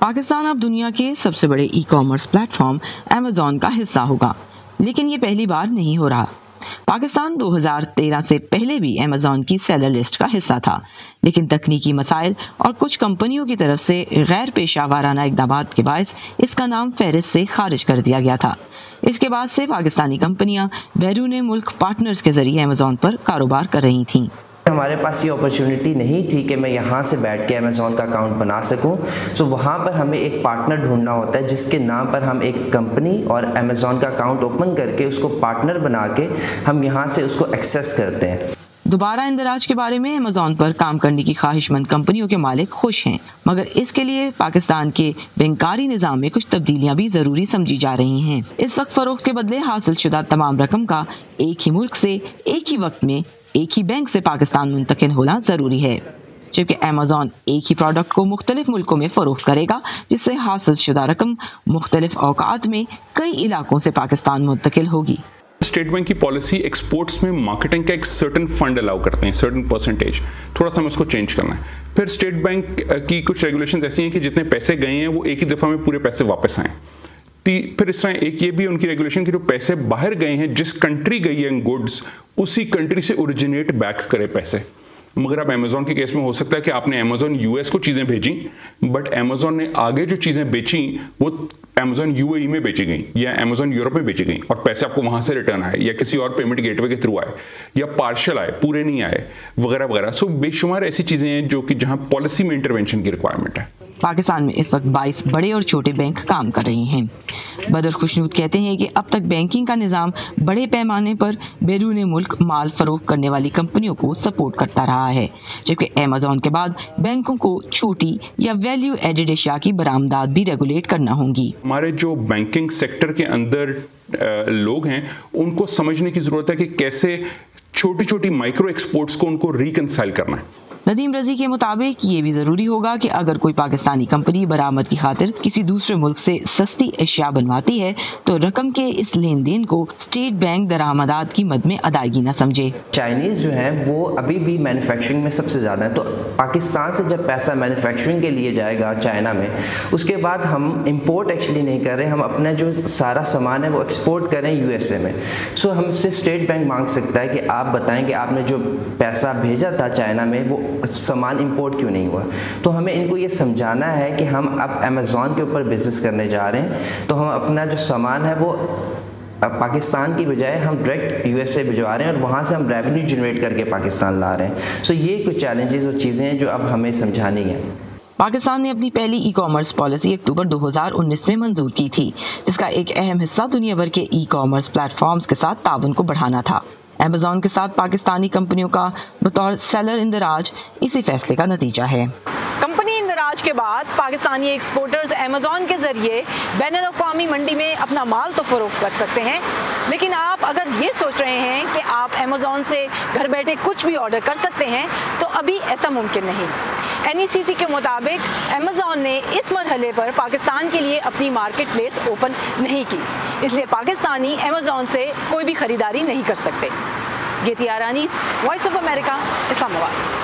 پاکستان اب دنیا کے سب سے بڑے e commerce plate form Amazon کا حصہ ہوگا، لیکن یہ پہلی بار نہیں ہو رہا۔ پاکستان 2013 سے پہلے بھی امیزون کی سیلر لسٹ کا حصہ تھا، لیکن تکنیکی مسائل اور کچھ کمپنیوں کی طرف سے غیر پیشہ ورانہ اقدامات کے باعث اس کا نام فہرست سے خارج کر دیا گیا تھا۔ اس کے بعد سے پاکستانی کمپنیاں بیرون ملک پارٹنرز کے ذریعے امیزون پر کاروبار کر رہی تھیں۔ ہمارے پاس یہ اپرچونٹی نہیں تھی کہ میں یہاں سے بیٹھ کے امیزون کا اکاؤنٹ بنا سکوں، سو وہاں پر ہمیں ایک پارٹنر ڈھونڈنا ہوتا ہے جس کے نام پر ہم ایک کمپنی اور امیزون کا اکاؤنٹ اوپن کر کے اس کو پارٹنر بنا کے ہم یہاں سے اس کو ایکسیس کرتے ہیں۔ دوبارہ اندراج کے بارے میں امیزون پر کام کرنے کی خواہش مند کمپنیوں کے مالک خوش ہیں، مگر اس کے لیے پاکستان کے بینکاری نظام میں کچھ تبدیلیاں بھی ضروری سمجھی جا رہی ہیں۔ اس وقت فروخت کے بدلے حاصل شدہ تمام رقم کا ایک ہی ملک سے ایک ہی وقت میں ایک ہی بینک سے پاکستان منتقل ہونا ضروری ہے، جبکہ امیزون ایک ہی پروڈکٹ کو مختلف ملکوں میں فروخت کرے گا، جس سے حاصل شدہ رقم مختلف اوقات میں کئی علاقوں سے پاکستان منتقل ہوگی۔ اسٹیٹ بینک کی پالیسی ایکسپورٹس میں مارکیٹنگ کا ایک سرٹن فنڈ الاؤ کرتے ہیں، سرٹن پرسنٹیج، تھوڑا سا ہمیں اس کو چینج کرنا ہے۔ پھر اسٹیٹ بینک کی کچھ ریگولیشنز ایسی ہیں کہ جتنے پیسے گئے ہیں وہ ایک ہی دفعہ میں پورے پیسے واپس آئیں۔ پھر اس طرح ایک یہ بھی ان کی ریگولیشن کہ جو پیسے باہر گئے ہیں، جس کنٹری گئی ہے گوڈز، اسی کنٹری سے اوریجنیٹ بیک کرے پیسے۔ مگر اب امیزون کے کیس میں ہو سکتا ہے کہ آپ نے امیزون یو ایس کو چیزیں بھیجیں، بٹ امیزون نے آگے جو چیزیں بیچیں وہ امیزون یو اے ای میں بیچی گئیں یا امیزون یورپ میں بیچی گئیں، اور پیسے آپ کو وہاں سے ریٹرن آئے یا کسی اور پیمنٹ گیٹ وے کے تھرو آئے یا پارشل آئے، پورے نہیں آئے، وغیرہ وغیرہ۔ سو بے شمار ایسی چیزیں ہیں جو کہ جہاں پالیسی میں انٹرونشن کی ریکوائرمنٹ ہے۔ پاکستان میں اس وقت 22 بڑے اور چھوٹے بینک کام کر رہے ہیں۔ بدر خوشنود کہتے ہیں کہ اب تک بینکنگ کا نظام بڑے پیمانے پر بیرون ملک مال فروخت کرنے والی کمپنیوں کو سپورٹ کرتا رہا ہے، جبکہ امیزون کے بعد بینکوں کو چھوٹی یا ویلیو ایڈڈ اشیاء کی برآمدات بھی ریگولیٹ کرنا ہوں گی۔ ہمارے جو بینکنگ سیکٹر کے اندر لوگ ہیں ان کو سمجھنے کی ضرورت ہے کہ کیسے چھوٹی چھوٹی مائکرو ایکسپورٹس کو ان کو ریکنسائل کرنا ہے۔ ندیم رضی کے مطابق یہ بھی ضروری ہوگا کہ اگر کوئی پاکستانی کمپنی برآمد کی خاطر کسی دوسرے ملک سے سستی اشیاء بنواتی ہے تو رقم کے اس لین دین کو اسٹیٹ بینک درآمدات کی مد میں ادائیگی نہ سمجھے۔ چائنیز جو ہیں وہ ابھی بھی مینوفیکچرنگ میں سب سے زیادہ ہیں، تو پاکستان سے جب پیسہ مینوفیکچرنگ کے لیے جائے گا چائنا میں، اس کے بعد ہم امپورٹ ایکچولی نہیں کر رہے، ہم اپنا جو سارا سامان ہے وہ ایکسپورٹ کریں یو ایس اے میں۔ سو ہم سے اسٹیٹ بینک مانگ سکتا ہے کہ آپ بتائیں کہ آپ نے جو پیسہ بھیجا تھا چائنا میں وہ سامان امپورٹ کیوں نہیں ہوا۔ تو ہمیں ان کو یہ سمجھانا ہے کہ ہم اب امیزون کے اوپر بزنس کرنے جا رہے ہیں، تو ہم اپنا جو سامان ہے وہ پاکستان کی بجائے ہم ڈائریکٹ یو ایس اے بھجوا رہے ہیں اور وہاں سے ہم ریونیو جنریٹ کر کے پاکستان لا رہے ہیں۔ سو یہ کچھ چیلنجز اور چیزیں ہیں جو اب ہمیں سمجھانی ہیں۔ پاکستان نے اپنی پہلی ای کامرس پالیسی اکتوبر 2019 میں منظور کی تھی، جس کا ایک اہم حصہ دنیا بھر کے ای کامرس پلیٹ فارمز کے ساتھ تعاون کو بڑھانا تھا۔ امیزون کے ساتھ پاکستانی کمپنیوں کا بطور سیلر اندراج اسی فیصلے کا نتیجہ ہے۔ کمپنی اندراج کے بعد پاکستانی ایکسپورٹرز امیزون کے ذریعے بین الاقوامی منڈی میں اپنا مال تو فروخت کر سکتے ہیں، لیکن آپ اگر یہ سوچ رہے ہیں کہ آپ امیزون سے گھر بیٹھے کچھ بھی آرڈر کر سکتے ہیں تو ابھی ایسا ممکن نہیں۔ NECC کے مطابق امیزون نے اس مرحلے پر پاکستان کے لیے اپنی مارکیٹ پلیس اوپن نہیں کی، اس لیے پاکستانی امیزون سے کوئی بھی خریداری نہیں کر سکتے۔ گیتی آرانیس، وائس آف امریکہ، اسلام آباد۔